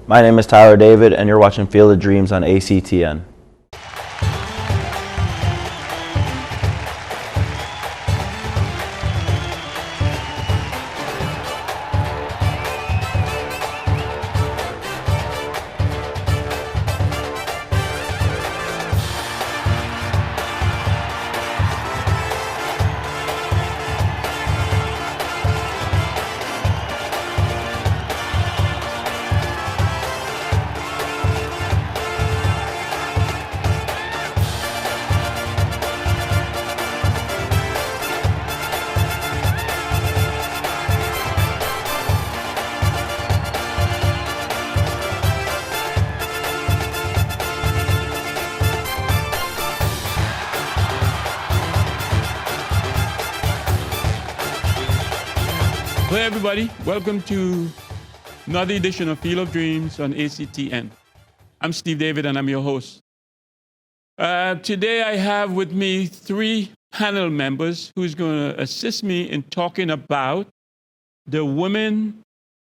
My name is Tyler David, and you're watching Field of Dreams on ACTN. Hello, everybody. Welcome to another edition of Field of Dreams on ACTN. I'm Steve David, and I'm your host. Today, I have with me three panel members who's going to assist me in talking about the women.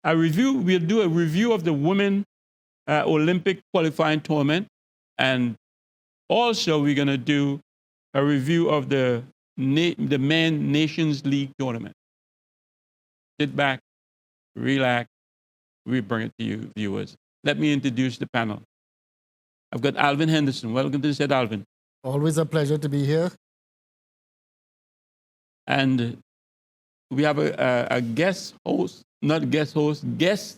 We'll do a review of the women Olympic qualifying tournament, and also we're going to do a review of the Men Nations League tournament. Sit back, relax, we bring it to you, viewers. Let me introduce the panel. I've got Alvin Henderson. Welcome to the set, Alvin. Always a pleasure to be here. And we have a guest host, not guest host, guest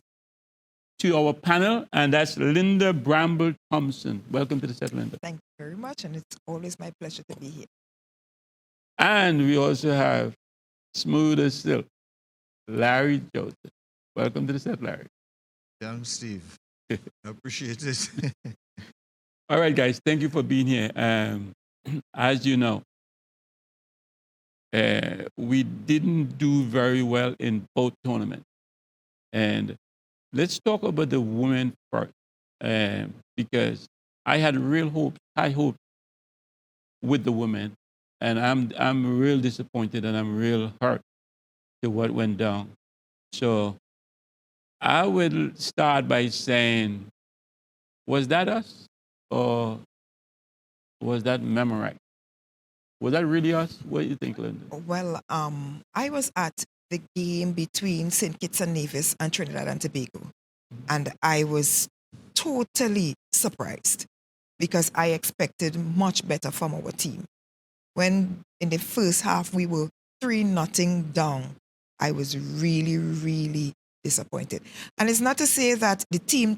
to our panel, and that's Linda Bramble Thompson. Welcome to the set, Linda. Thank you very much, and it's always my pleasure to be here. And we also have smooth as silk, Larry Joseph. Welcome to the set, Larry. Yeah, I'm Steve. I appreciate it. All right, guys, thank you for being here. As you know, we didn't do very well in both tournaments. And let's talk about the women first, because I had high hopes with the women, and I'm real disappointed and I'm real hurt to what went down. So I will start by saying, was that us or was that Memorex? Was that really us? What do you think, Linda? Well, I was at the game between St. Kitts and Nevis and Trinidad and Tobago, and I was totally surprised because I expected much better from our team. When in the first half we were 3-0 down, I was really, really disappointed. And it's not to say that the team,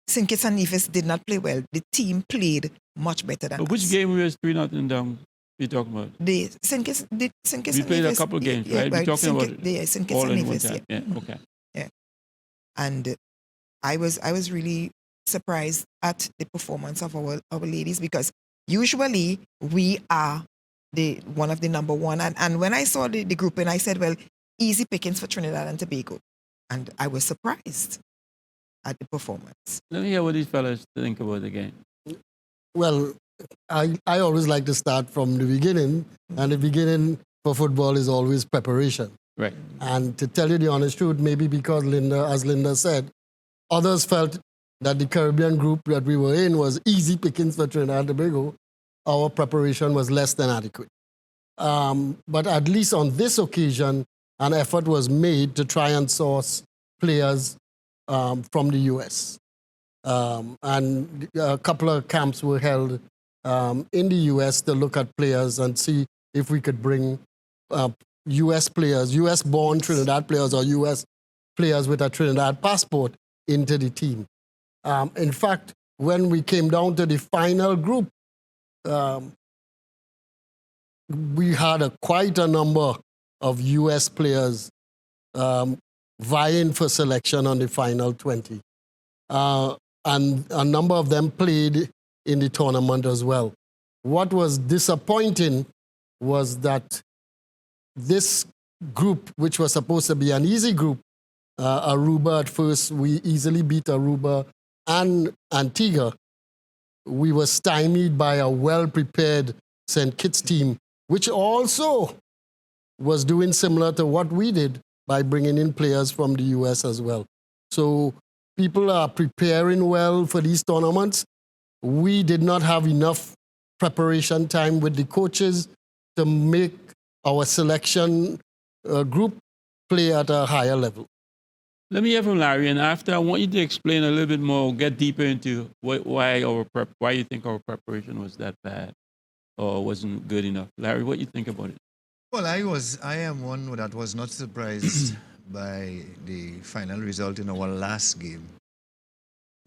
St. Kitts and Nevis, did not play well. The team played much better than But which us. game was 3-0 down you're talking about? The St. Kitts We and played Nevis, a couple of games, yeah, right? We're talking St. about Kitts, St. Kitts all and in one Nevis, time. yeah. Yeah, okay. Yeah. And I was really surprised at the performance of our ladies, because usually we are one of the number one. And when I saw the grouping, I said, well, easy pickings for Trinidad and Tobago. And I was surprised at the performance. Let me hear what these fellas think about the game. Well, I always like to start from the beginning, and the beginning for football is always preparation. Right. And to tell you the honest truth, maybe because as Linda said, others felt that the Caribbean group that we were in was easy pickings for Trinidad and Tobago. Our preparation was less than adequate. But at least on this occasion, an effort was made to try and source players from the U.S. And a couple of camps were held in the U.S. to look at players and see if we could bring U.S. players, U.S.-born Trinidad players or U.S. players with a Trinidad passport into the team. In fact, when we came down to the final group, we had quite a number of U.S. players vying for selection on the final 20. And a number of them played in the tournament as well. What was disappointing was that this group, which was supposed to be an easy group, Aruba at first, we easily beat Aruba and Antigua. We were stymied by a well-prepared St. Kitts team, which also was doing similar to what we did by bringing in players from the U.S. as well. So people are preparing well for these tournaments. We did not have enough preparation time with the coaches to make our selection group play at a higher level. Let me hear from Larry, and after I want you to explain a little bit more, get deeper into why you think our preparation was that bad or wasn't good enough. Larry, what you think about it? Well, I am one that was not surprised by the final result in our last game,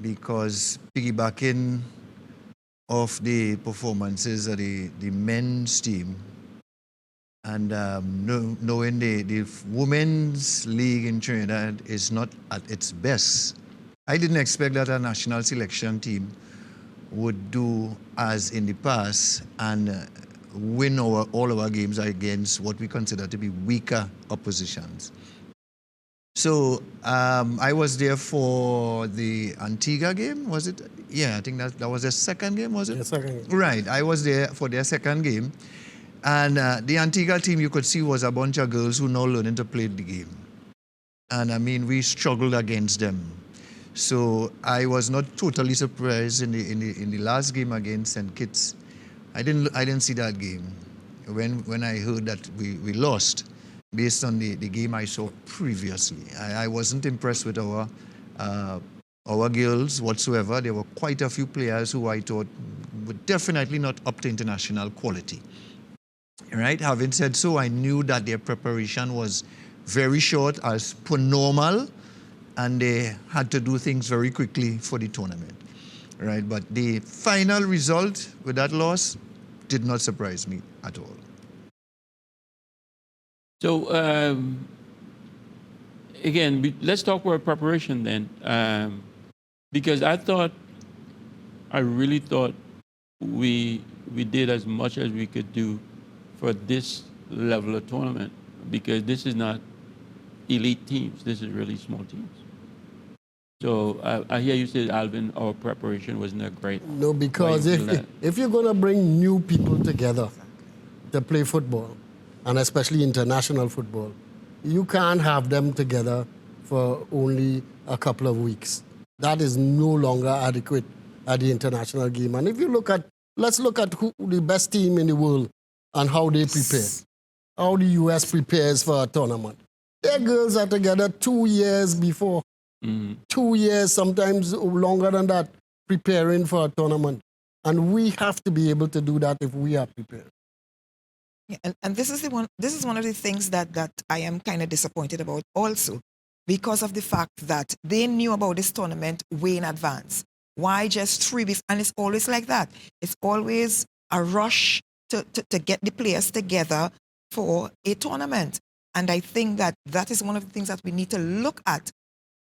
because piggybacking off the performances of the men's team and knowing the women's league in Trinidad is not at its best, I didn't expect that a national selection team would do as in the past and win all our games against what we consider to be weaker oppositions. So I was there for the Antigua game, was it? Yeah, I think that was their second game, was it? The second game. Right, I was there for their second game. And the Antigua team, you could see, was a bunch of girls who now learning to play the game. And I mean, we struggled against them. So I was not totally surprised in the last game against St. Kitts. I didn't see that game when I heard that we lost based on the game I saw previously. I wasn't impressed with our girls whatsoever. There were quite a few players who I thought were definitely not up to international quality. Right? Having said so, I knew that their preparation was very short as per normal, and they had to do things very quickly for the tournament. Right? But the final result with that loss did not surprise me at all. So, again, let's talk about preparation then. Because I really thought we did as much as we could do for this level of tournament, because this is not elite teams. This is really small teams. So I hear you say, Alvin, our preparation wasn't that great. No, because Why you feel that? if you're going to bring new people together to play football, and especially international football, you can't have them together for only a couple of weeks. That is no longer adequate at the international game. And if you let's look at who the best team in the world and how they prepare, how the U.S. prepares for a tournament. Their girls are together 2 years before. 2 years, sometimes longer than that, preparing for a tournament. And we have to be able to do that if we are prepared. Yeah, and this is one of the things that I am kind of disappointed about also, because of the fact that they knew about this tournament way in advance. Why just 3 weeks? And it's always like that. It's always a rush to get the players together for a tournament. And I think that is one of the things that we need to look at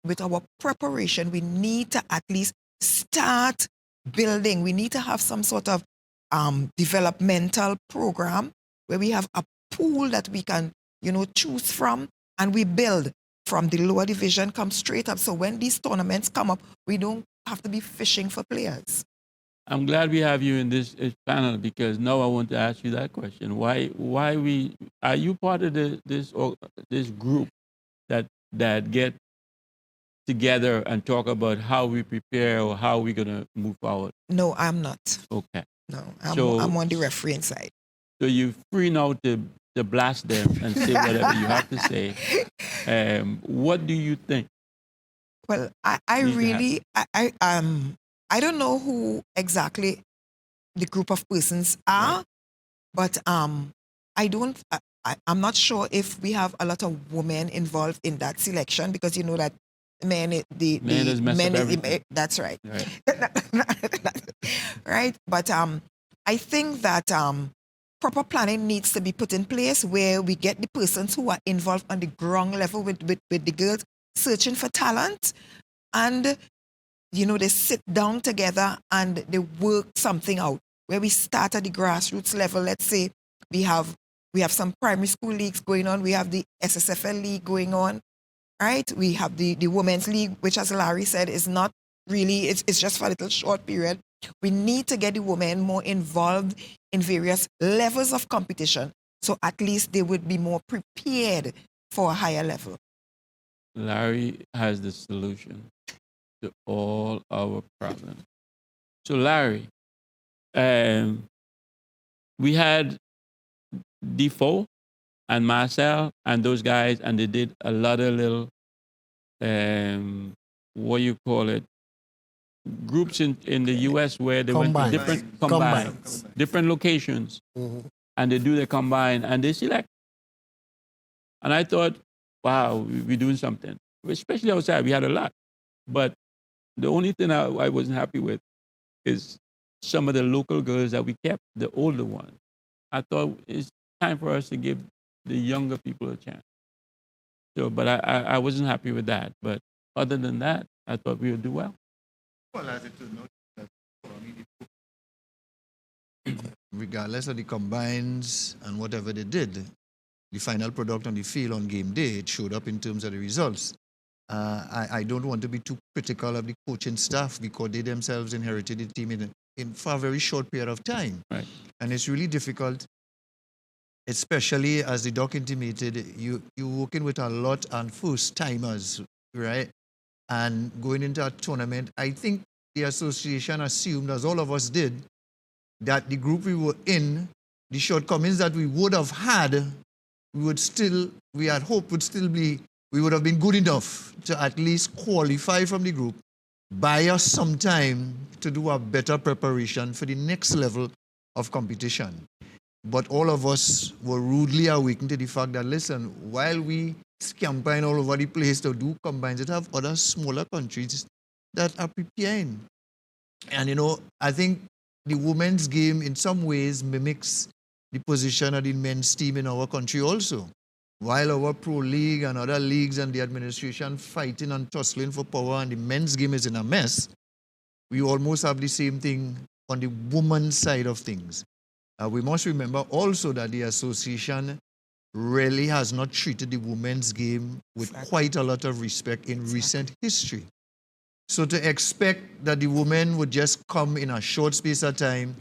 with our preparation. We need to at least start building. We need to have some sort of developmental program where we have a pool that we can, choose from, and we build from the lower division, come straight up. So when these tournaments come up, we don't have to be fishing for players. I'm glad we have you in this panel, because now I want to ask you that question. Why are you part of this group that get together and talk about how we prepare or how we're going to move forward? No, I'm not. Okay. No, I'm on the refereeing side. So you're free now to blast them and say whatever you have to say. What do you think? Well, I don't know who exactly the group of persons are, right, but I'm not sure if we have a lot of women involved in that selection, because you know that men that's right. Right? But I think that proper planning needs to be put in place where we get the persons who are involved on the ground level with the girls searching for talent, and they sit down together and they work something out. Where we start at the grassroots level, let's say we have some primary school leagues going on, we have the SSFL league going on, right? We have the women's league, which, as Larry said, is not really, it's just for a little short period. We need to get the women more involved in various levels of competition, so at least they would be more prepared for a higher level. Larry has the solution to all our problems. So, Larry, we had Defoe and Marcel and those guys, and they did a lot of little, what you call it, groups in the U.S. where they went to different locations, and they do the combine, and they select. And I thought, wow, we're doing something. Especially outside, we had a lot. But the only thing I wasn't happy with is some of the local girls that we kept, the older ones. I thought it's time for us to give the younger people a chance. So, but I wasn't happy with that. But other than that, I thought we would do well. Well, as it turned out, regardless of the combines and whatever they did, the final product on the field on game day, it showed up in terms of the results. I don't want to be too critical of the coaching staff because they themselves inherited the team in for a very short period of time. Right. And it's really difficult, especially as the doc intimated, you're working with a lot of first-timers, right? And going into a tournament, I think the association assumed, as all of us did, that the group we were in, the shortcomings that we would have had, we had hoped would still be, we would have been good enough to at least qualify from the group, buy us some time to do a better preparation for the next level of competition. But all of us were rudely awakened to the fact that, listen, while we scampering all over the place to do combines, it have other smaller countries that are preparing. And, I think the women's game in some ways mimics the position of the men's team in our country also. While our pro league and other leagues and the administration fighting and tussling for power and the men's game is in a mess, we almost have the same thing on the women's side of things. We must remember also that the association really has not treated the women's game with quite a lot of respect in recent history. So to expect that the women would just come in a short space of time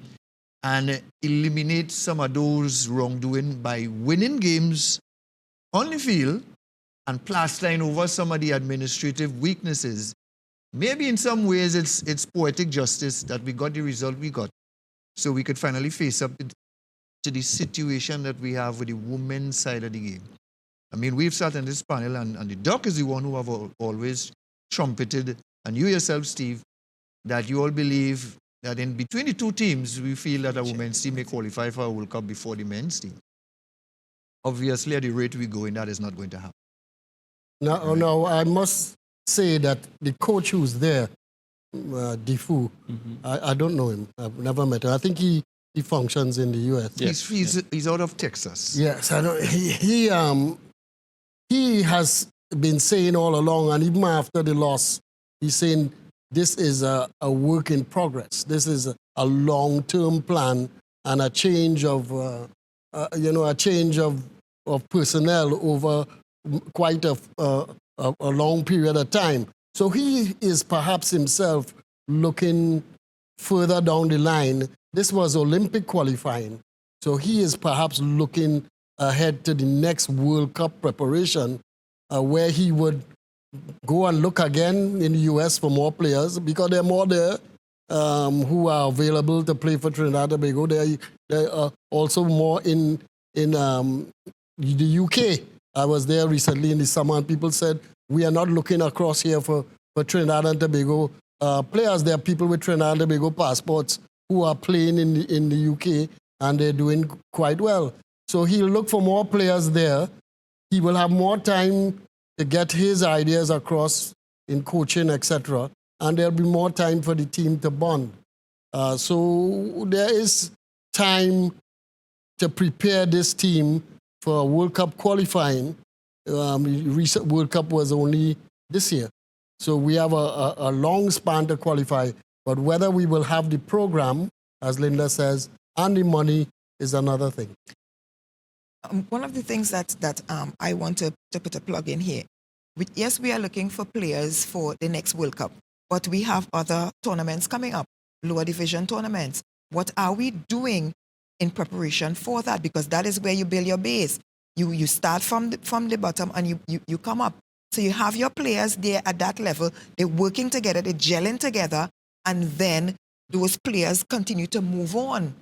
and eliminate some of those wrongdoing by winning games on the field and plastering over some of the administrative weaknesses, maybe in some ways it's poetic justice that we got the result we got. So we could finally face up to the situation that we have with the women's side of the game. I mean, we've sat in this panel, and the doc is the one who have always trumpeted, and you yourself, Steve, that you all believe that in between the two teams, we feel that a women's team may qualify for a World Cup before the men's team. Obviously, at the rate we go in, that is not going to happen. No, I must say that the coach who's there, Defoe, I don't know him. I've never met him. I think he functions in the U.S. Yes. He's out of Texas. Yes, I know. He has been saying all along, and even after the loss, he's saying this is a work in progress. This is a long-term plan and a change of, of personnel over quite a long period of time. So he is perhaps himself looking further down the line. This was Olympic qualifying. So he is perhaps looking ahead to the next World Cup preparation, where he would go and look again in the U.S. for more players, because there are more there who are available to play for Trinidad and Tobago. There are also more in the UK. I was there recently in the summer, and people said, we are not looking across here for Trinidad and Tobago players. There are people with Trinidad and Tobago passports who are playing in the UK, and they're doing quite well. So he'll look for more players there. He will have more time to get his ideas across in coaching, etc. And there'll be more time for the team to bond. So there is time to prepare this team for World Cup qualifying. Recent World Cup was only this year. So we have a long span to qualify. But whether we will have the program, as Linda says, and the money is another thing. One of the things that I want to put a plug in here. Yes, we are looking for players for the next World Cup, but we have other tournaments coming up, lower division tournaments. What are we doing in preparation for that? Because that is where you build your base. You start from the bottom and you come up. So you have your players there at that level, they're working together, they're gelling together, and then those players continue to move on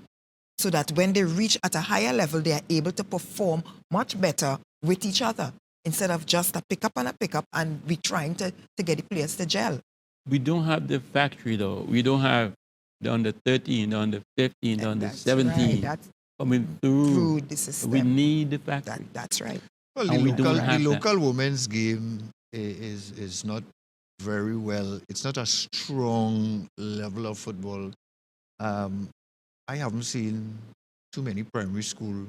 so that when they reach at a higher level, they are able to perform much better with each other instead of just a pickup and we trying to get the players to gel. We don't have the factory though. We don't have the under 13, the under 15, the under That's 17 right. That's coming through. through the system. We need the factory. That's right. Well, And we don't have the that. local women's game is not very well. It's not a strong level of football. I haven't seen too many primary school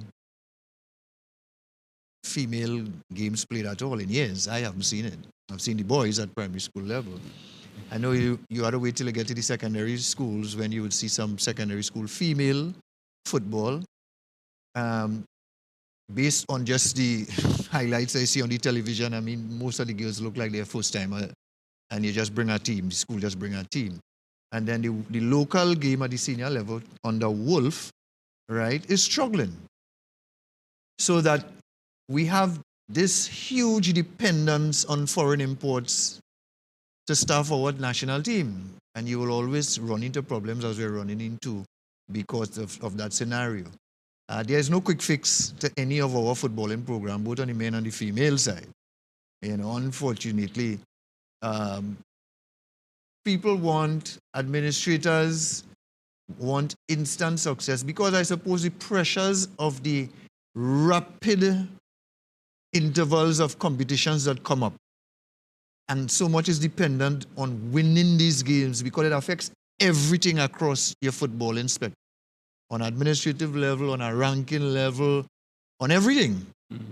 female games played at all in years. I haven't seen it. I've seen the boys at primary school level. I know you had to wait till you get to the secondary schools when you would see some secondary school female football. Based on just the highlights I see on the television, I mean, most of the girls look like they're first timer, and you just bring a team. The school just bring a team. And then the local game at the senior level under Wolf, right, is struggling. So that we have this huge dependence on foreign imports to staff our national team. And you will always run into problems as we're running into because of that scenario. There is no quick fix to any of our footballing program, both on the men and the female side. You know, unfortunately, people want, administrators want instant success because I suppose the pressures of the rapid intervals of competitions that come up. And so much is dependent on winning these games because it affects everything across your footballing spectrum. On administrative level, on a ranking level, on everything. Mm-hmm.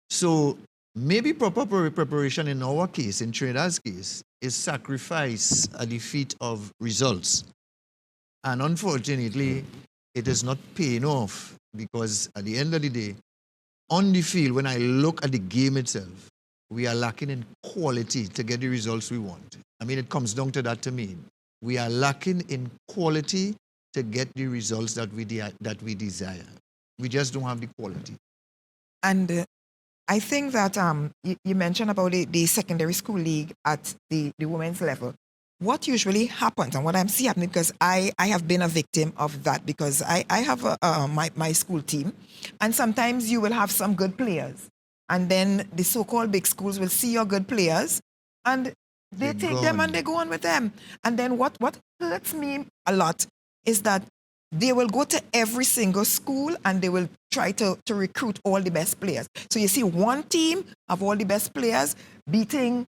So maybe proper preparation in our case, in Trinidad's case, is sacrifice at the feet of results. And unfortunately, it is not paying off because at the end of the day, on the field, when I look at the game itself, we are lacking in quality to get the results we want. I mean, it comes down to that to me. We are lacking in quality to get the results that we desire. We just don't have the quality. And I think that you mentioned about the secondary school league at the women's level. What usually happens, and what I'm seeing happening, because I have been a victim of that, because I have my school team, and sometimes you will have some good players, and then the so-called big schools will see your good players, and they take them and they go on with them. And then what hurts me a lot is that they will go to every single school and they will try to recruit all the best players. So you see one team of all the best players beating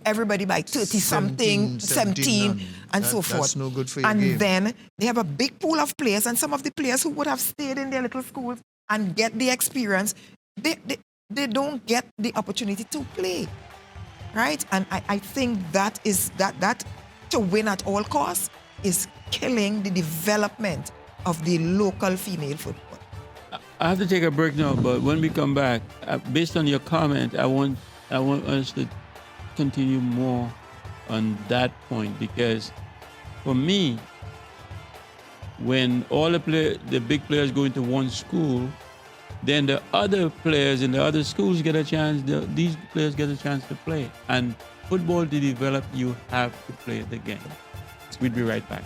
everybody by 30-something, 17, and so forth. That's no good for your and game. then they have a big pool of players, and some of the players who would have stayed in their little schools and get the experience, they don't get the opportunity to play, right? And I think that to win at all costs is killing the development of the local female football. I have to take a break now, but when we come back, based on your comment, I want us to continue more on that point, because for me, when all the big players go into one school, then the other players in the other schools get a chance, these players get a chance to play. And football to develop, you have to play the game. We'll be right back.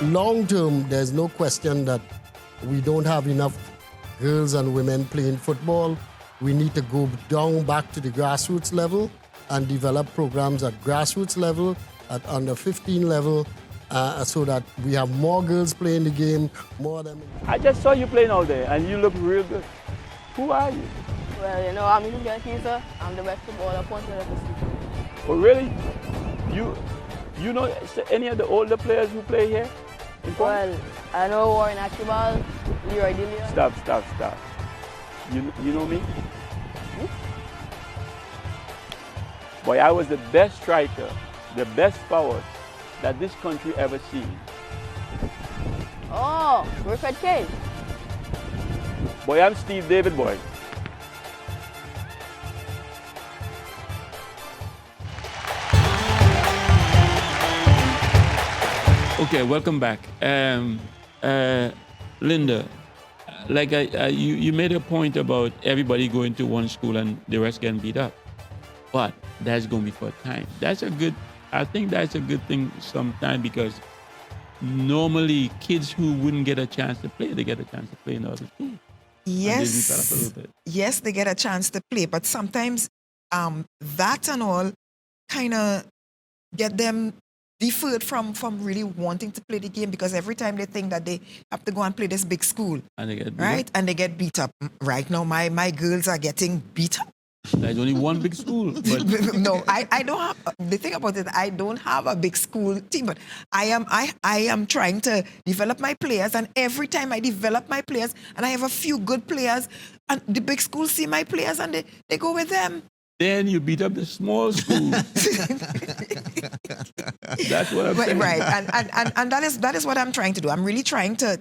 Long term, there's no question that we don't have enough girls and women playing football. We need to go down back to the grassroots level and develop programs at grassroots level, at under 15 level, so that we have more girls playing the game, more of them. I just saw you playing out there, and you look real good. Who are you? Well, you know, I'm Yulia Kisa. I'm the best footballer point of the Oh, really? You know any of the older players who play here? In Point? Well, I know Warren Archibald, Leroy Dillion. Stop. You know me? Boy, I was the best striker, the best forward that this country ever seen. Oh, Wilfred Kane. Boy, I'm Steve David, boy. Okay, welcome back. Linda, you made a point about everybody going to one school and the rest getting beat up, but that's going to be for a time. I think that's a good thing sometime, because normally kids who wouldn't get a chance to play, they get a chance to play in other schools. Yes. And they develop a little bit. Yes, they get a chance to play, but sometimes that and all kind of get them deferred from really wanting to play the game, because every time they think that they have to go and play this big school, And they get beat right? up. And they get beat up. Right now, my girls are getting beat up. There's only one big school, but No, I don't have, the thing about it, I don't have a big school team, but I am trying to develop my players, and every time I develop my players and I have a few good players, and the big schools see my players and they go with them. then you beat up the small school. That's what I'm saying. Right, and that is what I'm trying to do. I'm really trying to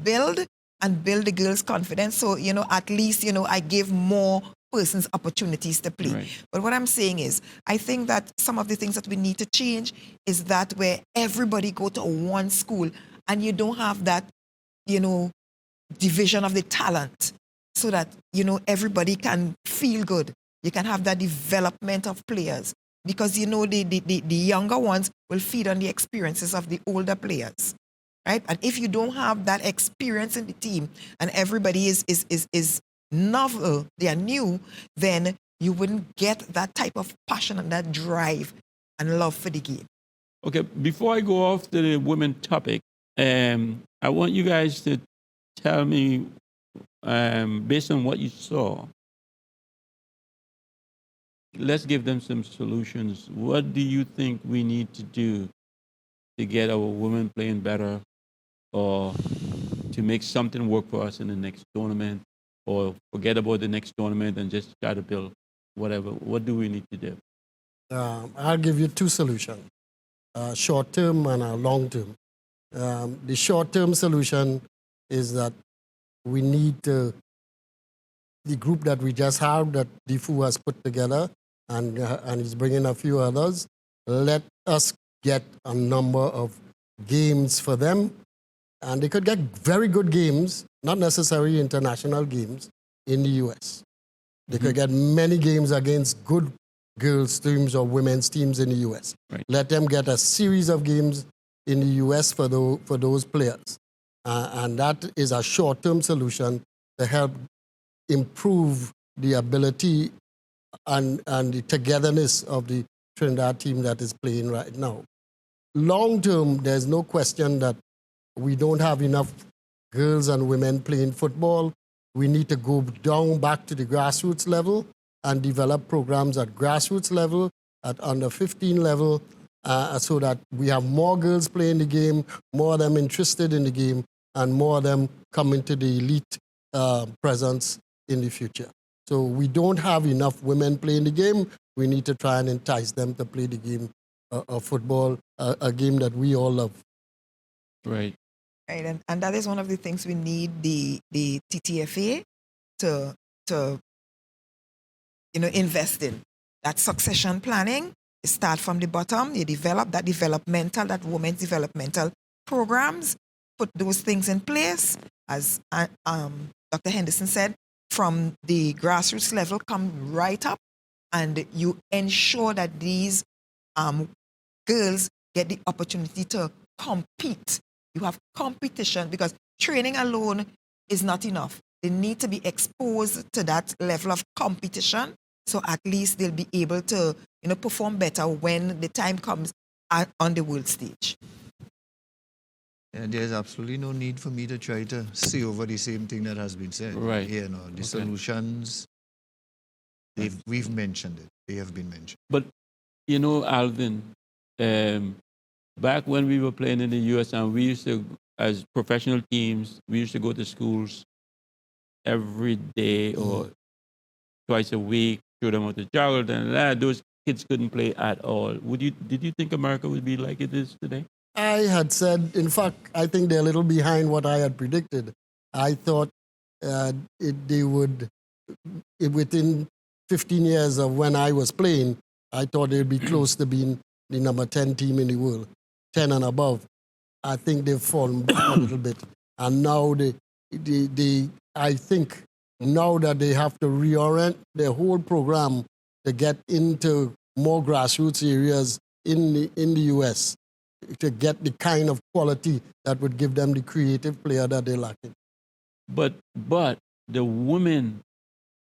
build the girls' confidence. So, at least, I give more persons opportunities to play. Right. But what I'm saying is, I think that some of the things that we need to change is that where everybody go to one school and you don't have that, division of the talent, so that, everybody can feel good. You can have that development of players, because, the younger ones will feed on the experiences of the older players, right? And if you don't have that experience in the team and everybody is novel, they are new, then you wouldn't get that type of passion and that drive and love for the game. Okay, before I go off to the women topic, I want you guys to tell me, based on what you saw, let's give them some solutions. What do you think we need to do to get our women playing better, or to make something work for us in the next tournament, or forget about the next tournament and just try to build whatever? What do we need to do? I'll give you two solutions, short term and a long term. The short term solution is that we need the group that we just have, that DFU has put together, and he's bringing a few others. Let us get a number of games for them, and they could get very good games, not necessarily international games, in the U.S. They could get many games against good girls' teams or women's teams in the U.S. Right. Let them get a series of games in the U.S. for those players. And that is a short-term solution to help improve the ability and the togetherness of the Trinidad team that is playing right now. Long-term, there's no question that we don't have enough girls and women playing football. We need to go down back to the grassroots level and develop programs at grassroots level, at under 15 level, so that we have more girls playing the game, more of them interested in the game, and more of them coming to the elite presence in the future. So we don't have enough women playing the game. We need to try and entice them to play the game of football, a game that we all love. Right. Right, and that is one of the things we need the TTFA to invest in. That succession planning, you start from the bottom, you develop that women's developmental programs, put those things in place, as Dr. Henderson said, from the grassroots level, come right up, and you ensure that these girls get the opportunity to compete. You have competition, because training alone is not enough. They need to be exposed to that level of competition, so at least they'll be able to perform better when the time comes on the world stage. And there's absolutely no need for me to try to say over the same thing that has been said. Right. The solutions, we've mentioned it. They have been mentioned. But, Alvin, back when we were playing in the U.S., and we used to, as professional teams, we used to go to schools every day or twice a week, show them how to juggle, and those kids couldn't play at all. Did you think America would be like it is today? I had said, in fact, I think they're a little behind what I had predicted. I thought they would, within 15 years of when I was playing, I thought they'd be close to being the number 10 team in the world, 10 and above. I think they've fallen back a little bit. And now I think now that they have to reorient their whole program to get into more grassroots areas in the US to get the kind of quality that would give them the creative player that they're lacking. But the woman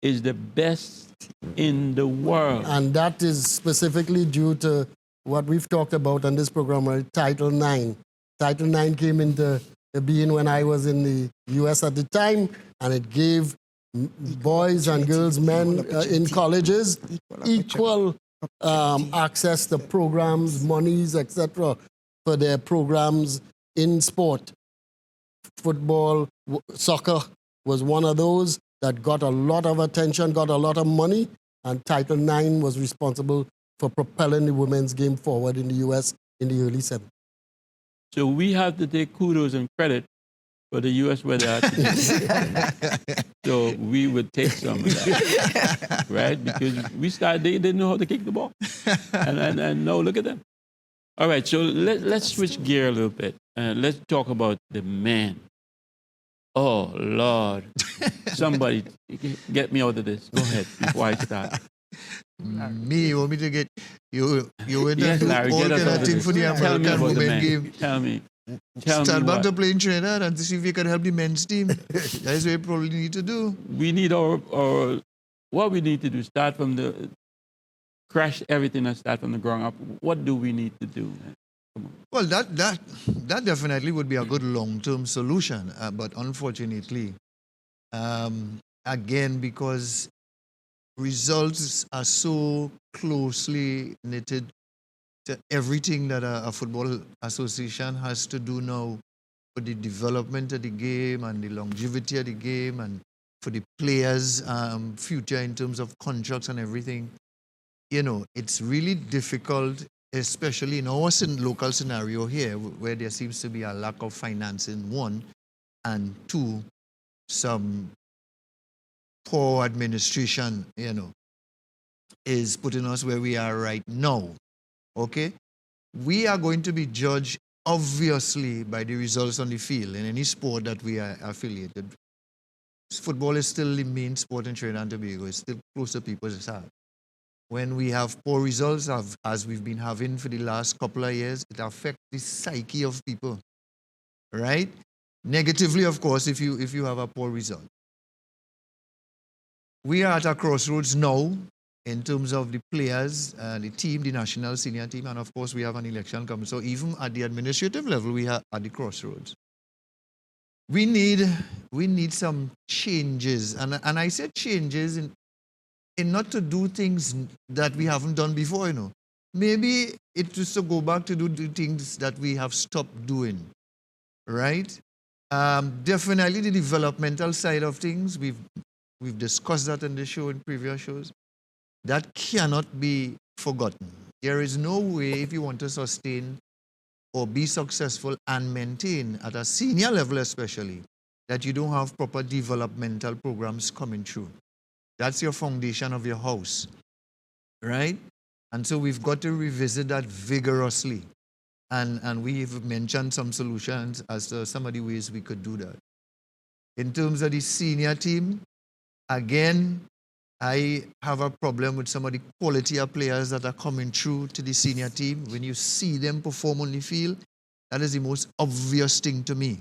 is the best in the world. And that is specifically due to what we've talked about on this program, right? Title IX. Title IX came into being when I was in the US at the time, and it gave boys and girls, men in colleges equal access to programs, monies, etc., for their programs in sport. Football, soccer was one of those that got a lot of attention, got a lot of money, and Title IX was responsible for propelling the women's game forward in the US in the early 70s. So we have to take kudos and credit for the US where they are today. So we would take some of that, right? Because we started, they didn't know how to kick the ball. And no, look at them. All right, so let's switch gear a little bit. Let's talk about the men. Oh, Lord. Somebody get me out of this. Go ahead before I start. Me, you want me to get you went Yes, and do Larry, all get us kind out of of thing this. for the Tell me American about the women men. game. Tell me Start back what. to play in Trinidad and to see if we can help the men's team. That's what we probably need to do. We need our what we need to do, start from the, crash everything and start from the ground up. What do we need to do, man? Come on. Well, that definitely would be a good long-term solution. But unfortunately, again, because results are so closely knitted to everything that a football association has to do now for the development of the game and the longevity of the game and for the players' future in terms of contracts and everything. You know, it's really difficult, especially in our local scenario here, where there seems to be a lack of financing, one, and two, some poor administration, you know, is putting us where we are right now. Okay? We are going to be judged, obviously, by the results on the field in any sport that we are affiliated. Football is still the main sport in Trinidad and Tobago. It's still close to people's heart. When we have poor results, as we've been having for the last couple of years, it affects the psyche of people, right? Negatively, of course, if you have a poor result. We are at a crossroads now in terms of the players, the team, the national senior team, and of course we have an election coming. So even at the administrative level, we are at the crossroads. We need some changes, and I said changes in not to do things that we haven't done before, you know. Maybe it's just to go back to do the things that we have stopped doing, right? Definitely the developmental side of things, we've discussed that in the show, in previous shows. That cannot be forgotten. There is no way, if you want to sustain or be successful and maintain at a senior level especially, that you don't have proper developmental programs coming through. That's your foundation of your house, right? And so we've got to revisit that vigorously. And we've mentioned some solutions as to some of the ways we could do that. In terms of the senior team, again, I have a problem with some of the quality of players that are coming through to the senior team. When you see them perform on the field, that is the most obvious thing to me,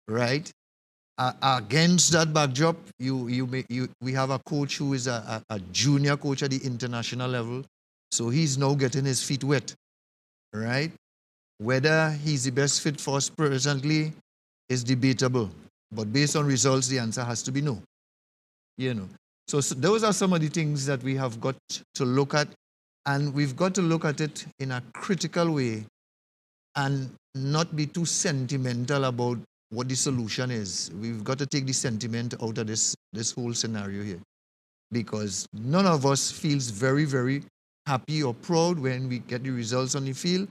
right? Against that backdrop, we have a coach who is a junior coach at the international level, so he's now getting his feet wet, right? Whether he's the best fit for us presently is debatable, but based on results, the answer has to be no, you know. So those are some of the things that we have got to look at, and we've got to look at it in a critical way and not be too sentimental about what the solution is. We've got to take the sentiment out of this whole scenario here, because none of us feels very, very happy or proud when we get the results on the field,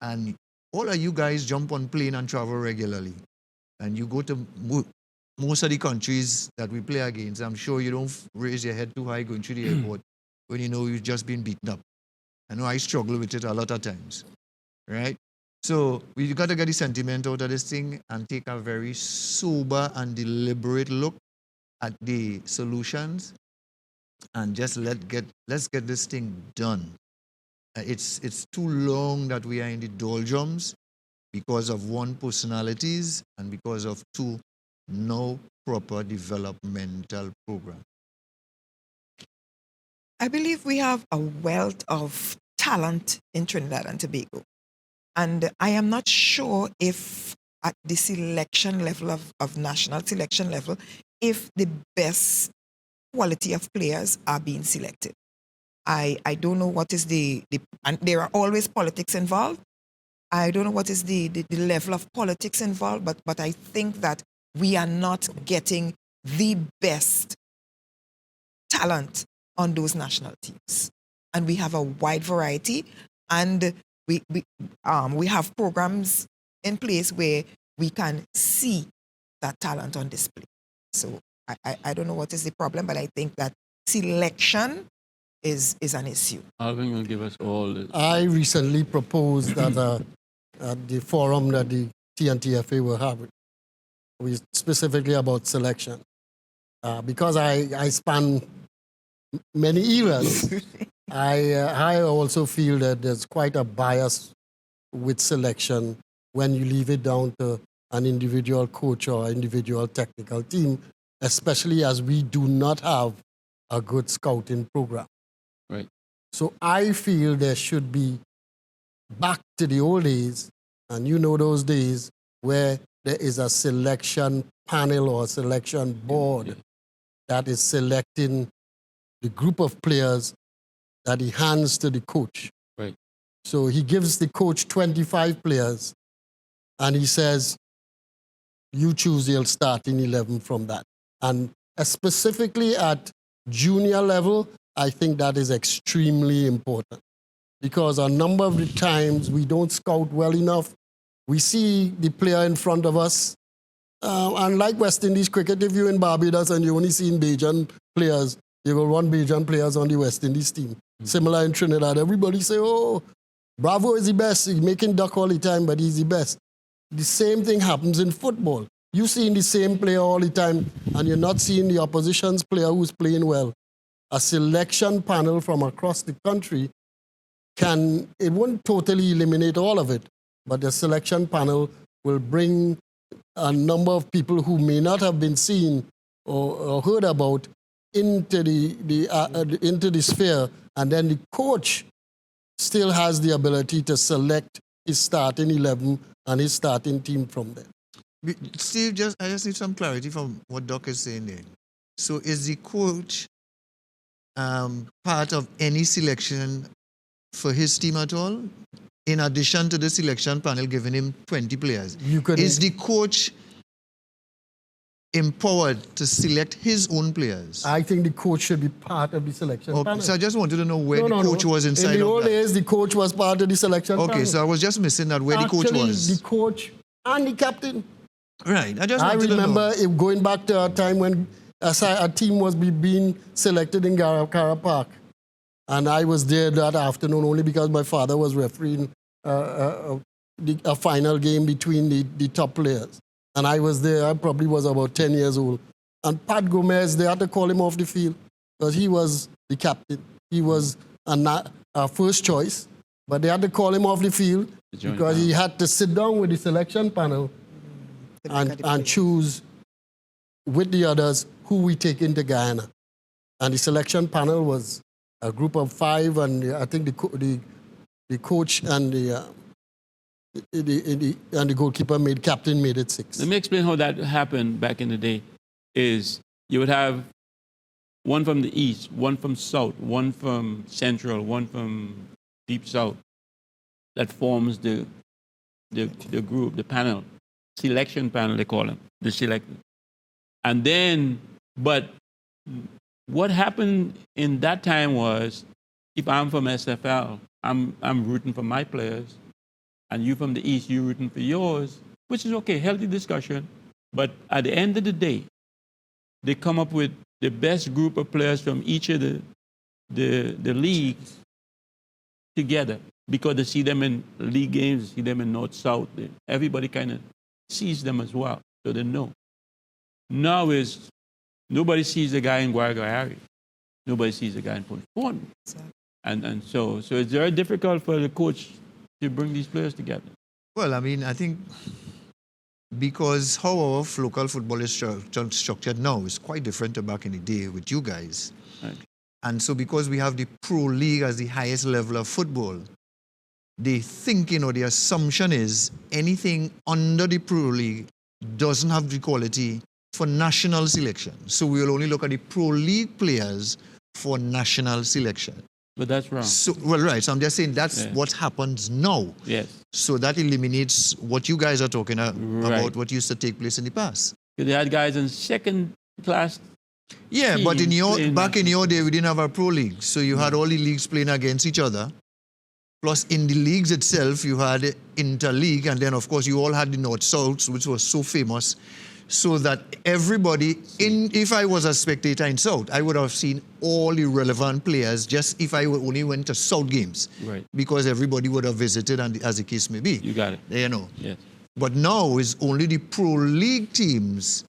and all of you guys jump on plane and travel regularly, and you go to most of the countries that we play against. I'm sure you don't raise your head too high going through the airport when you know you've just been beaten up. I know I struggle with it a lot of times, right? So we got to get the sentiment out of this thing and take a very sober and deliberate look at the solutions, and just let's get this thing done. It's too long that we are in the doldrums because of one, personalities, and because of two, no proper developmental program. I believe we have a wealth of talent in Trinidad and Tobago. And I am not sure if at the selection level of national selection level, if the best quality of players are being selected. I don't know what is and there are always politics involved. I don't know what is the level of politics involved, but I think that we are not getting the best talent on those national teams. And we have a wide variety, and we have programs in place where we can see that talent on display. So I don't know what is the problem, but I think that selection is an issue. Alvin will give us all this. I recently proposed that at the forum that the TNTFA will have, specifically about selection. Because I span many eras, I also feel that there's quite a bias with selection when you leave it down to an individual coach or individual technical team, especially as we do not have a good scouting program. Right. So I feel there should be back to the old days, and you know those days where there is a selection panel or a selection board that is selecting the group of players that he hands to the coach. Right. So he gives the coach 25 players, and he says, you choose your starting 11 from that. And specifically at junior level, I think that is extremely important, because a number of the times we don't scout well enough. We see the player in front of us. And like West Indies cricket, if you're in Barbados and you only seen Bajan players, you got one Bajan players on the West Indies team. Mm-hmm. Similar in Trinidad, everybody say, oh, Bravo is the best. He's making duck all the time, but he's the best. The same thing happens in football. You're seeing the same player all the time, and you're not seeing the opposition's player who's playing well. A selection panel from across the country it won't totally eliminate all of it, but the selection panel will bring a number of people who may not have been seen or heard about into the sphere, and then the coach still has the ability to select his starting 11 and his starting team from there. Steve, I just need some clarity from what Doc is saying there. So is the coach part of any selection for his team at all? In addition to the selection panel giving him 20 players, is the coach empowered to select his own players? I think the coach should be part of the selection panel. So I just wanted to know where the coach was inside of that. In the old days, the coach was part of the selection panel. Okay, so I was just missing that, where the coach was. The coach and the captain. Right. I remember going back to a time when a team was being selected in Cara Park. And I was there that afternoon only because my father was refereeing a final game between the top players. And I was there. I probably was about 10 years old. And Pat Gomez, they had to call him off the field because he was the captain. He was our first choice, but they had to call him off the field because he had to sit down with the selection panel and choose with the others who we take into Guyana. And the selection panel was a group of 5, and I think the coach and the goalkeeper made it 6. Let me explain how that happened back in the day. Is you would have one from the east, one from south, one from central, one from deep south. That forms the group, the panel, selection panel they call them, the selected. And then, but what happened in that time was, if I'm from SFL, I'm rooting for my players, and you from the East, you're rooting for yours, which is okay, healthy discussion. But at the end of the day, they come up with the best group of players from each of the leagues together. because they see them in league games, they see them in North-South. Everybody kind of sees them as well, so they know. Now is nobody sees a guy in Guayagari. Nobody sees a guy in Port Thornton. Exactly. And so it's very difficult for the coach to bring these players together. Well, I mean, I think because how our local football is structured now is quite different to back in the day with you guys. Right. And so because we have the Pro League as the highest level of football, the thinking or the assumption is anything under the Pro League doesn't have the quality for national selection. So we will only look at the Pro League players for national selection. But that's wrong. So, well, right. So I'm just saying that's what happens now. Yes. So that eliminates what you guys are talking about, Right. what used to take place in the past. They had guys in second class. Yeah, but in Teams playing back in national. your day, we didn't have a pro league. So you had all the leagues playing against each other. Plus, in the leagues itself, you had interleague, and then, of course, you all had the North-South, which was so famous. So that everybody, if I was a spectator in South, I would have seen all the relevant players just if I only went to South games. Right. Because everybody would have visited, and as the case may be. You got it. You know. Yes. But now it's only the Pro League teams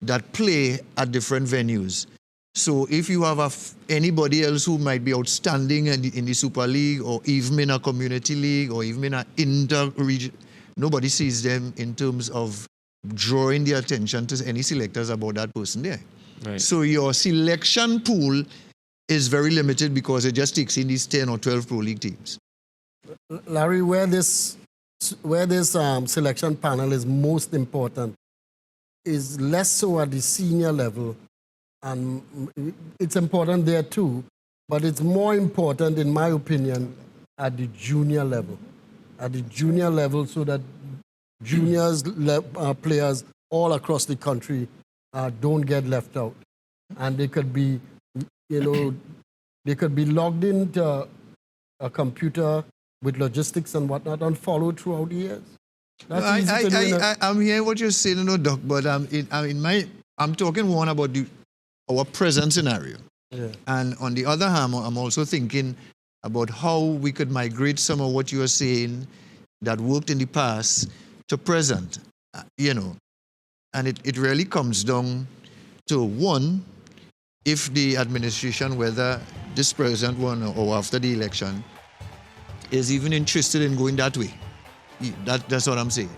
that play at different venues. So if you have anybody else who might be outstanding in the Super League or even in a community league or even in an inter-region, nobody sees them in terms of drawing the attention to any selectors about that person there. Right. So your selection pool is very limited because it just takes in these 10 or 12 Pro League teams. Larry, where this selection panel is most important is less so at the senior level, and it's important there too, but it's more important, in my opinion, at the junior level. At the junior level, so that juniors, players all across the country don't get left out. And they could be, they could be logged into a computer with logistics and whatnot and follow throughout the years. That's easy to do. I'm hearing what you're saying, Doc, but I'm talking one about our present scenario. Yeah. And on the other hand, I'm also thinking about how we could migrate some of what you are saying that worked in the past to present, And it really comes down to, one, if the administration, whether this present one or after the election, is even interested in going that way. That's what I'm saying.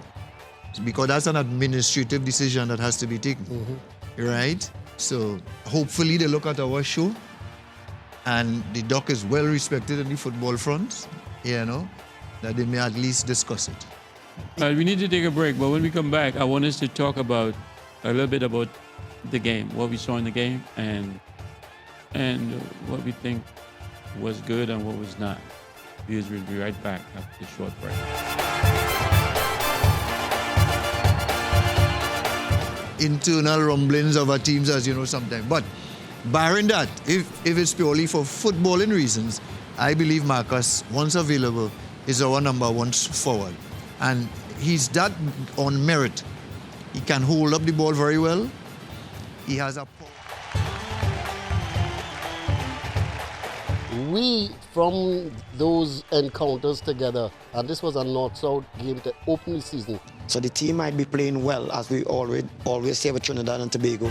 Because that's an administrative decision that has to be taken, right? So hopefully they look at our show, and the doc is well respected in the football front, that they may at least discuss it. We need to take a break, but when we come back, I want us to talk about a little bit about the game, what we saw in the game, and what we think was good and what was not. Because we'll be right back after the short break. Internal rumblings of our teams, as you know, sometimes. But barring that, if it's purely for footballing reasons, I believe Marcus, once available, is our number one forward. And he's that on merit. He can hold up the ball very well. He has a... We, from those encounters together, and this was a North-South game to open the season. So the team might be playing well, as we always say with Trinidad and Tobago.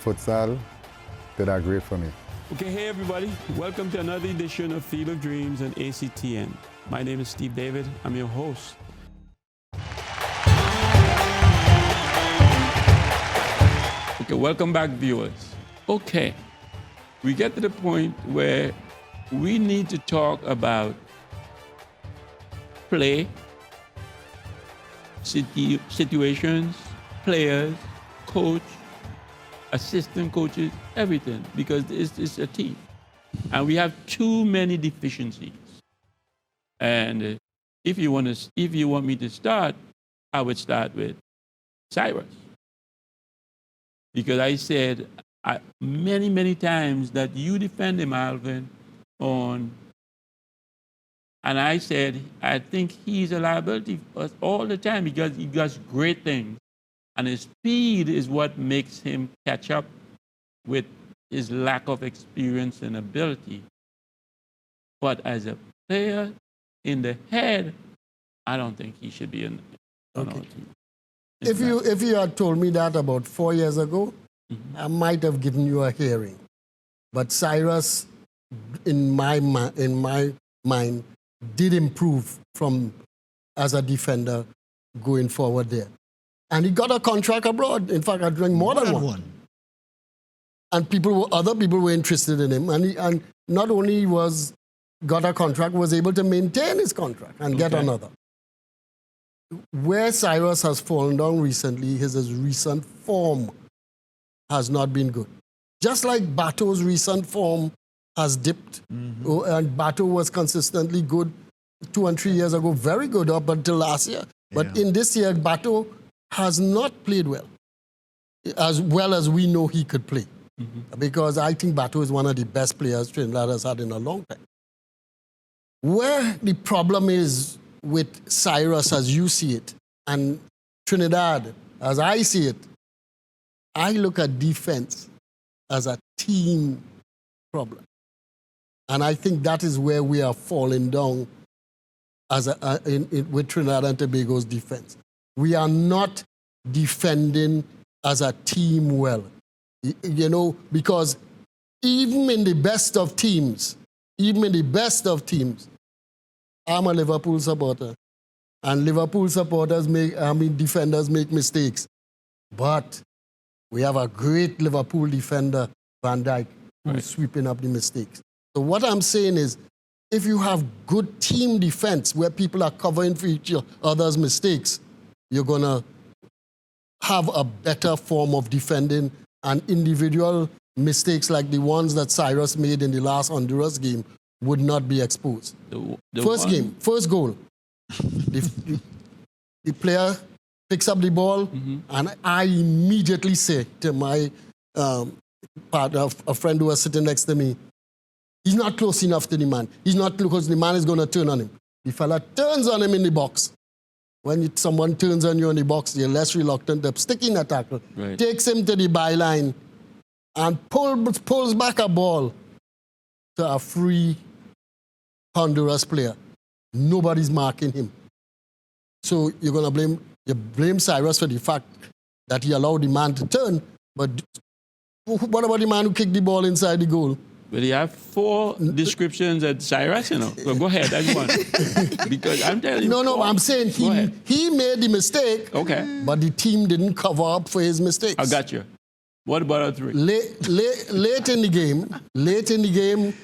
Futsal did that great for me. Okay, hey everybody. Welcome to another edition of Field of Dreams on ACTN. My name is Steve David. I'm your host. Okay, welcome back, viewers. Okay, we get to the point where we need to talk about play, situations, players, coach, assistant coaches, everything, because it's a team. And we have too many deficiencies. And if you want me to start, I would start with Cyrus. Because I said many, many times that you defend him, Alvin, and I said, I think he's a liability for us all the time because he does great things. And his speed is what makes him catch up with his lack of experience and ability. But as a player in the head, I don't think he should be on our team. If you had told me that about 4 years ago, I might have given you a hearing. But Cyrus, in my mind, did improve from as a defender going forward there. And he got a contract abroad. In fact, I drank more than one. And other people were interested in him. And not only got a contract, was able to maintain his contract and get another. Where Cyrus has fallen down recently, his recent form has not been good. Just like Bato's recent form has dipped, and Bato was consistently good 2 and 3 years ago, very good up until last year. But in this year, Bato has not played well as we know he could play. Because I think Bato is one of the best players Trinidad has had in a long time. Where the problem is with Cyrus as you see it, and Trinidad as I see it, I look at defense as a team problem. And I think that is where we are falling down with Trinidad and Tobago's defense. We are not defending as a team well. You know, because even in the best of teams, I'm a Liverpool supporter. And Liverpool supporters defenders make mistakes. But we have a great Liverpool defender, Van Dijk, who's sweeping up the mistakes. So what I'm saying is, if you have good team defense where people are covering for each other's mistakes, you're going to have a better form of defending, and individual mistakes like the ones that Cyrus made in the last Honduras game would not be exposed. First goal, the player picks up the ball, and I immediately say to my partner, a friend who was sitting next to me, he's not close enough to the man. He's not close, the man is going to turn on him. The fella turns on him in the box. When someone turns on you in the box, you're less reluctant to stick in a tackle. Takes him to the byline and pulls back a ball to a free Honduras player. Nobody's marking him. So you're going to blame Cyrus for the fact that he allowed the man to turn, but what about the man who kicked the ball inside the goal? Well, you have 4 descriptions at Cyrus, you know. So go ahead, that's one. Because I'm telling you. No, I'm saying he made the mistake, but the team didn't cover up for his mistakes. I got you. What about our 3? Late in the game,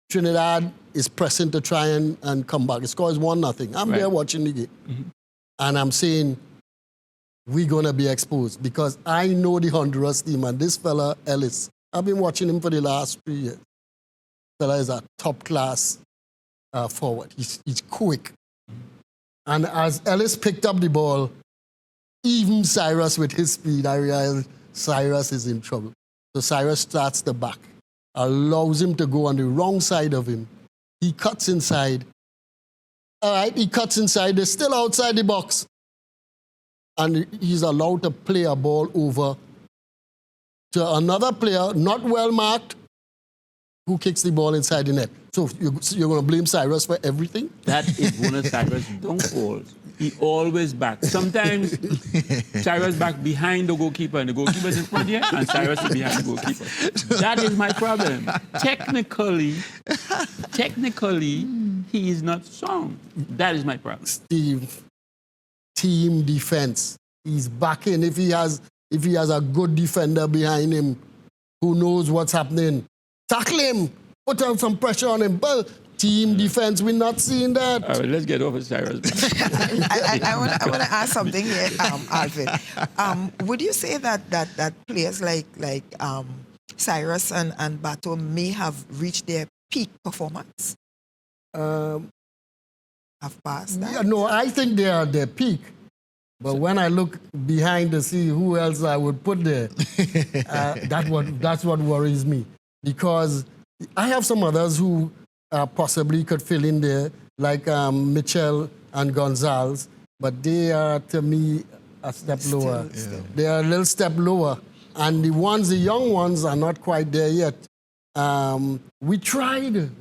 Trinidad is pressing to try and come back. The score is 1-0. I'm there watching the game. And I'm saying, we're going to be exposed because I know the Honduras team and this fella, Ellis, I've been watching him for the last 3 years. Fella is a top-class forward. He's quick. And as Ellis picked up the ball, even Cyrus with his speed, I realized Cyrus is in trouble. So Cyrus starts the back, allows him to go on the wrong side of him. He cuts inside. All right, he cuts inside. They're still outside the box. And he's allowed to play a ball over to another player, not well marked, who kicks the ball inside the net. So you're going to blame Cyrus for everything? That is one of Cyrus' downfalls. He always back. Sometimes Cyrus back behind the goalkeeper, and the goalkeeper's in front here, and Cyrus is behind the goalkeeper. That is my problem. Technically, he is not strong. That is my problem. Steve, team defense. He's backing. If he has a good defender behind him who knows what's happening, tackle him, put on some pressure on him. But team defense, we're not seeing that. All right, let's get over Cyrus. I want to ask something here, Alvin. Would you say that players like Cyrus and Bato may have reached their peak performance? Have passed that? Yeah, no, I think they are at their peak. But when I look behind to see who else I would put there, that's what worries me. Because I have some others who possibly could fill in there, like Mitchell and Gonzalez, but they are, to me, a step lower. They are a little step lower. And the young ones are not quite there yet. We tried.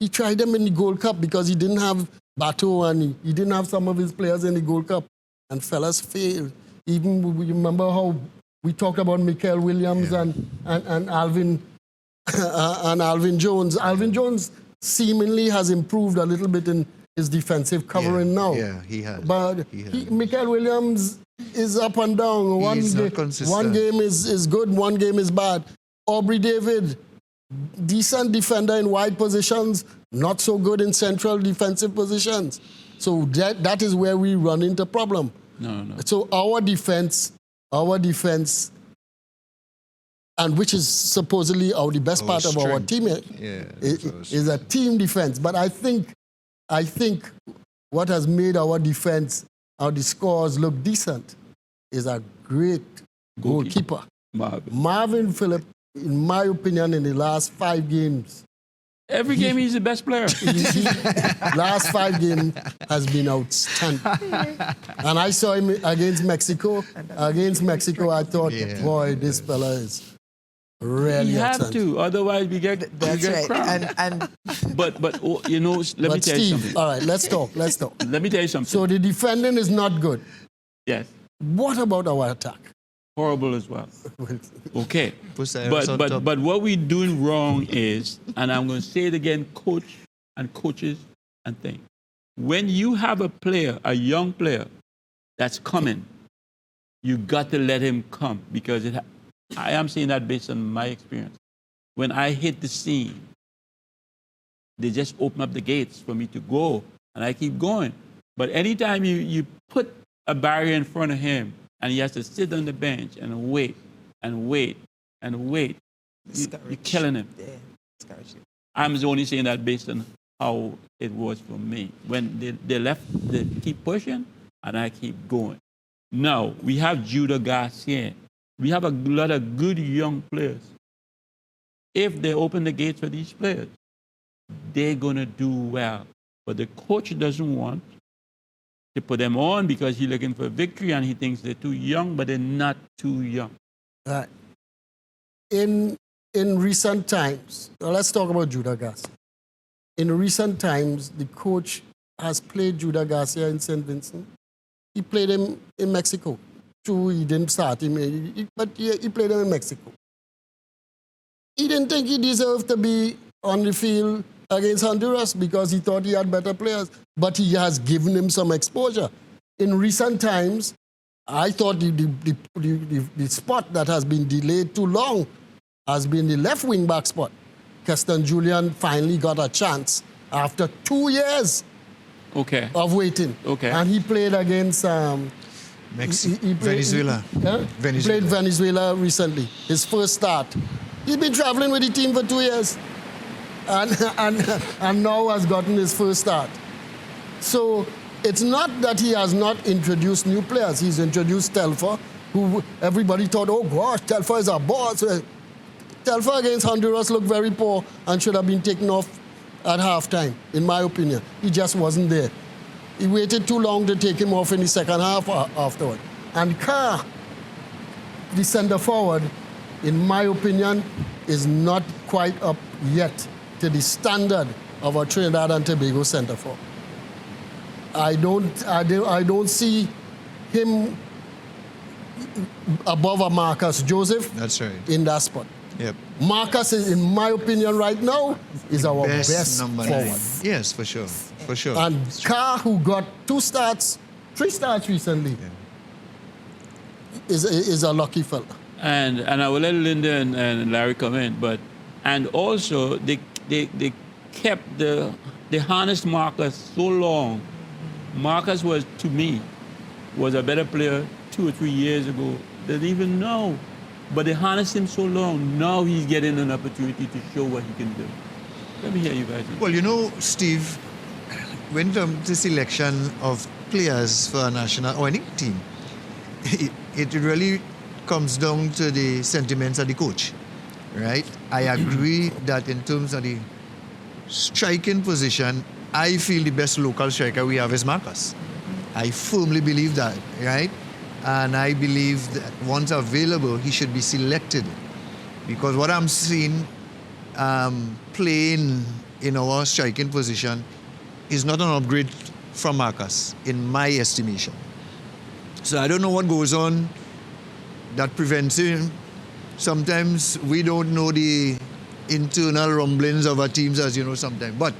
He tried them in the Gold Cup because he didn't have Bato and he didn't have some of his players in the Gold Cup. And fellas failed. Even you remember how we talked about Michael Williams and Alvin and Alvin Jones. Alvin Jones seemingly has improved a little bit in his defensive covering now. Yeah, he has. But Michael Williams is up and down. One game is good, one game is bad. Aubrey David, decent defender in wide positions, not so good in central defensive positions. So that is where we run into problem. No. So our defense, and which is supposedly the best part of our team, is a team defense. But I think what has made our defense, the scores look decent, is a great goalkeeper. Marvin Phillip, in my opinion, in the last 5 games. Every game he's the best player. Last 5 games has been outstanding. And I saw him against Mexico. Against Mexico, I thought, boy, this fella is really you have outstanding. to, otherwise we get crowned. But you know, let me tell you something. All right, let's talk. Let me tell you something. So the defending is not good. Yes. What about our attack? Horrible as well. Okay. But what we're doing wrong is, and I'm going to say it again, coach and coaches and things. When you have a player, a young player, that's coming, you got to let him come, because I am saying that based on my experience. When I hit the scene, they just open up the gates for me to go, and I keep going. But anytime you put a barrier in front of him, and he has to sit on the bench and wait, you're killing him. I'm only saying that based on how it was for me. When they left, they keep pushing, and I keep going. Now, we have Judah Garcia. We have a lot of good young players. If they open the gates for these players, they're going to do well. But the coach doesn't want to put them on because he's looking for victory and he thinks they're too young, but they're not too young. Right. In recent times, let's talk about Judah Garcia. In recent times, the coach has played Judah Garcia in St. Vincent. He played him in Mexico. True, he didn't start him, but he played him in Mexico. He didn't think he deserved to be on the field against Honduras because he thought he had better players, but he has given him some exposure. In recent times, I thought the spot that has been delayed too long has been the left wing back spot. Keston Julian finally got a chance after 2 years of waiting. And he played against Venezuela. He played Venezuela recently, his first start. He's been traveling with the team for 2 years. And now has gotten his first start. So it's not that he has not introduced new players. He's introduced Telfer, who everybody thought, oh gosh, Telfer is a boss. Telfer against Honduras looked very poor and should have been taken off at halftime, in my opinion. He just wasn't there. He waited too long to take him off in the second half afterward. And Carr, the center forward, in my opinion, is not quite up yet to the standard of a Trinidad and Tobago center forward. I don't see him above a Marcus Joseph. That's right. In that spot. Yep. Marcus, in my opinion, right now, is our best number forward. 9. Yes, for sure. And Carr, who got 3 starts recently, is a lucky fella. And I will let Linda and Larry come in, and also they kept they harnessed Marcus so long. Marcus was, to me, was a better player 2 or 3 years ago. They didn't even know. But they harnessed him so long. Now he's getting an opportunity to show what he can do. Let me hear you guys. Well, you know, Steve, when it comes to selection of players for a national or any team, it really comes down to the sentiments of the coach, right? I agree that in terms of the striking position, I feel the best local striker we have is Marcus. I firmly believe that, right? And I believe that once available, he should be selected. Because what I'm seeing playing in our striking position is not an upgrade from Marcus, in my estimation. So I don't know what goes on that prevents him. Sometimes we don't know the internal rumblings of our teams, as you know, sometimes. But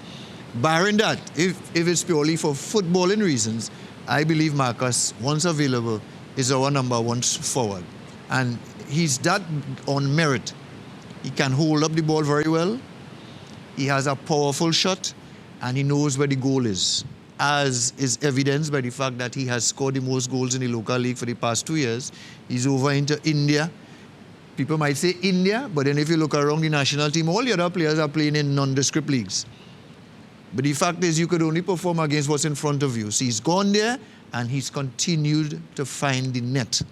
barring that, if it's purely for footballing reasons, I believe Marcus, once available, is our number one forward. And he's that on merit. He can hold up the ball very well. He has a powerful shot, and he knows where the goal is, as is evidenced by the fact that he has scored the most goals in the local league for the past 2 years. He's over into India. People might say India, but then if you look around the national team, all the other players are playing in nondescript leagues. But the fact is, you could only perform against what's in front of you. So he's gone there, and he's continued to find the net.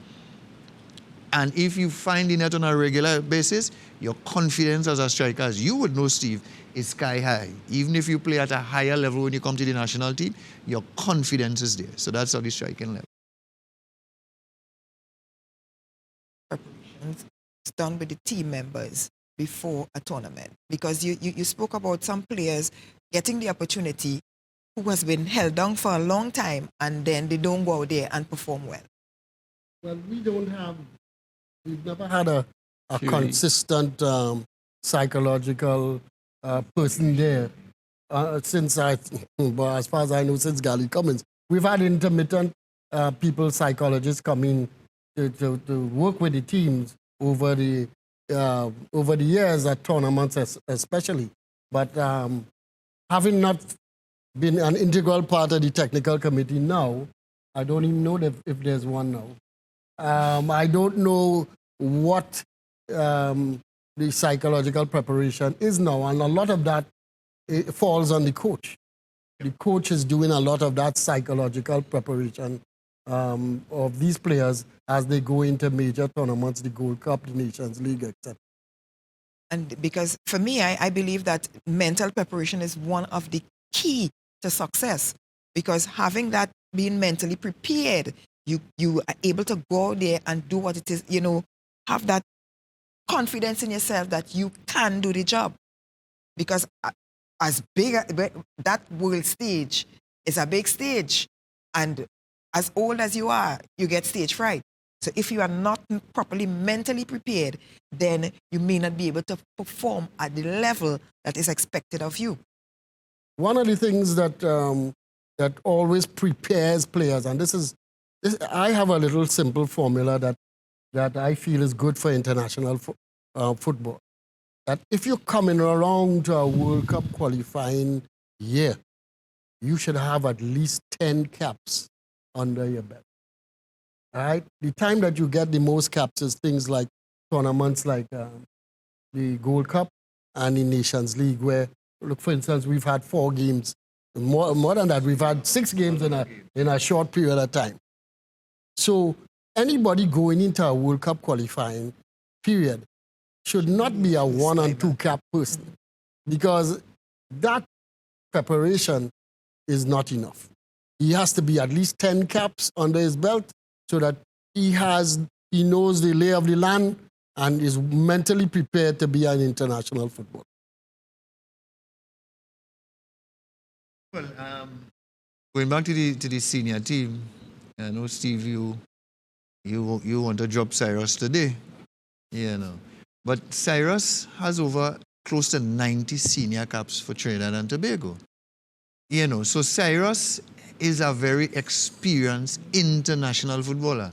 And if you find the net on a regular basis, your confidence as a striker, as you would know, Steve, is sky high. Even if you play at a higher level when you come to the national team, your confidence is there. So that's how the striking level. Preparations done with the team members before a tournament, because you spoke about some players getting the opportunity who has been held down for a long time, and then they don't go out there and perform well. Well, we've never had a consistent psychological person there since well, as far as I know, since Gary Cummins. We've had intermittent people, psychologists coming to work with the teams over the years at tournaments especially. But having not been an integral part of the technical committee now, I don't even know if there's one now. I don't know what the psychological preparation is now, and a lot of that falls on the coach. The coach is doing a lot of that psychological preparation of these players as they go into major tournaments, the Gold Cup, the Nations League, etc. And because for me, I believe that mental preparation is one of the key to success, because having that, being mentally prepared, you are able to go out there and do what it is, have that confidence in yourself that you can do the job. Because that world stage is a big stage, and as old as you are, you get stage fright. So if you are not properly mentally prepared, then you may not be able to perform at the level that is expected of you. One of the things that always prepares players, and I have a little simple formula that I feel is good for international football. That if you're coming around to a World Cup qualifying year, you should have at least 10 caps under your belt. All right? The time that you get the most caps is things like tournaments like the Gold Cup and the Nations League, where, look, for instance, we've had 4 games. More than that, we've had 6 games in a short period of time. So anybody going into a World Cup qualifying period should not be a 1 and 2 cap person, because that preparation is not enough. He has to be at least 10 caps under his belt so that he knows the lay of the land and is mentally prepared to be an international footballer. Well, going back to the senior team, I know, Steve, you want to drop Cyrus today, But Cyrus has over close to 90 senior caps for Trinidad and Tobago. So Cyrus is a very experienced international footballer.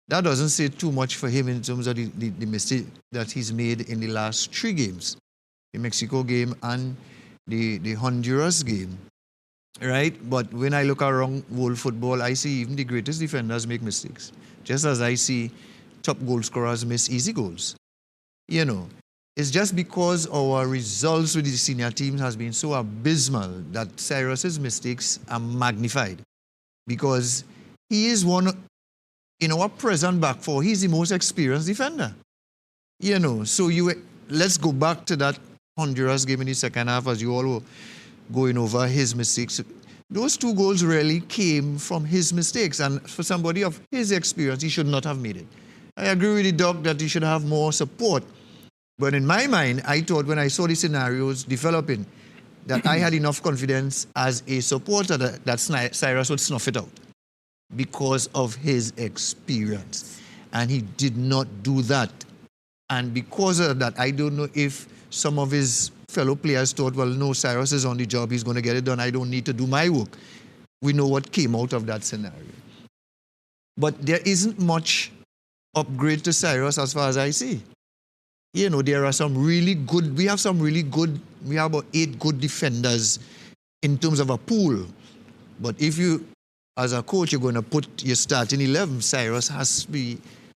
That doesn't say too much for him in terms of the mistake that he's made in the last 3 games, the Mexico game and the Honduras game, right? But when I look around world football, I see even the greatest defenders make mistakes, just as I see top goal scorers miss easy goals. It's just because our results with the senior teams has been so abysmal that Cyrus's mistakes are magnified, because he is one, in our present back four, he's the most experienced defender. So let's go back to that Honduras game in the second half, as you all were going over his mistakes. those 2 goals really came from his mistakes. And for somebody of his experience, he should not have made it. I agree with the doc that he should have more support. But in my mind, I thought when I saw the scenarios developing, that I had enough confidence as a supporter that Cyrus would snuff it out because of his experience. And he did not do that. And because of that, I don't know if some of his fellow players thought, well, no, Cyrus is on the job, he's going to get it done, I don't need to do my work. We know what came out of that scenario. But there isn't much upgrade to Cyrus as far as I see. You know, there are some really good, we have about 8 good defenders in terms of a pool. But if you, as a coach, you're going to put your starting 11, Cyrus has to be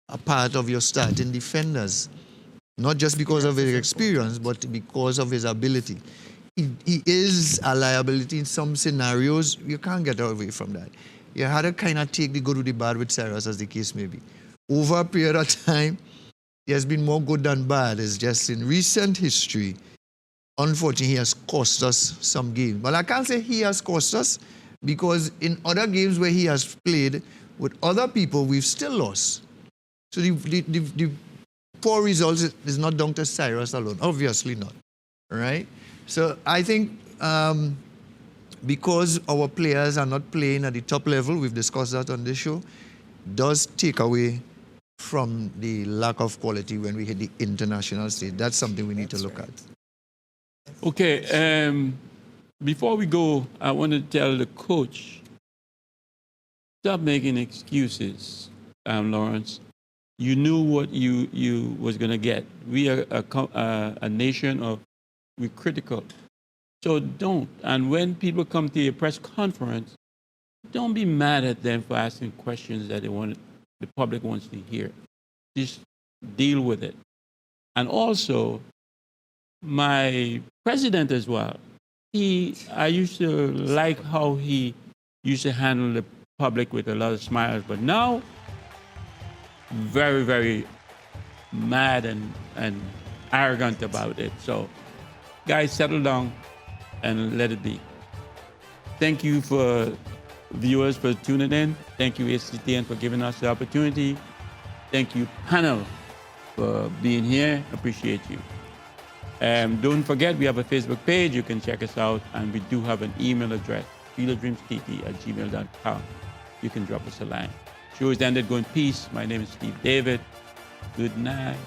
a part of your starting defenders. Not just because of his experience, but because of his ability. He is a liability in some scenarios. You can't get away from that. You had to kind of take the good with the bad with Cyrus, as the case may be. Over a period of time, there's been more good than bad. It's just in recent history, unfortunately, he has cost us some games. But I can't say he has cost us, because in other games where he has played with other people, we've still lost. So the poor results is not down to Cyrus alone. Obviously not. All right? So I think because our players are not playing at the top level, we've discussed that on this show, does take away from the lack of quality when we hit the international stage. That's something we need to look at. Okay, before we go, I want to tell the coach, stop making excuses, Lawrence. You knew what you was going to get. We are a nation of, we're critical. So don't. And when people come to your press conference, don't be mad at them for asking questions that the public wants to hear. Just deal with it. And also, my president as well, I used to like how he used to handle the public with a lot of smiles, but now, very, very mad and arrogant about it. So, guys, settle down and let it be. Thank you for viewers for tuning in. Thank you, ACTN, for giving us the opportunity. Thank you, panel, for being here. Appreciate you. Don't forget, we have a Facebook page. You can check us out. And we do have an email address, fieldofdreamstt@gmail.com. You can drop us a line. Show is ended. Go in peace. My name is Steve David. Good night.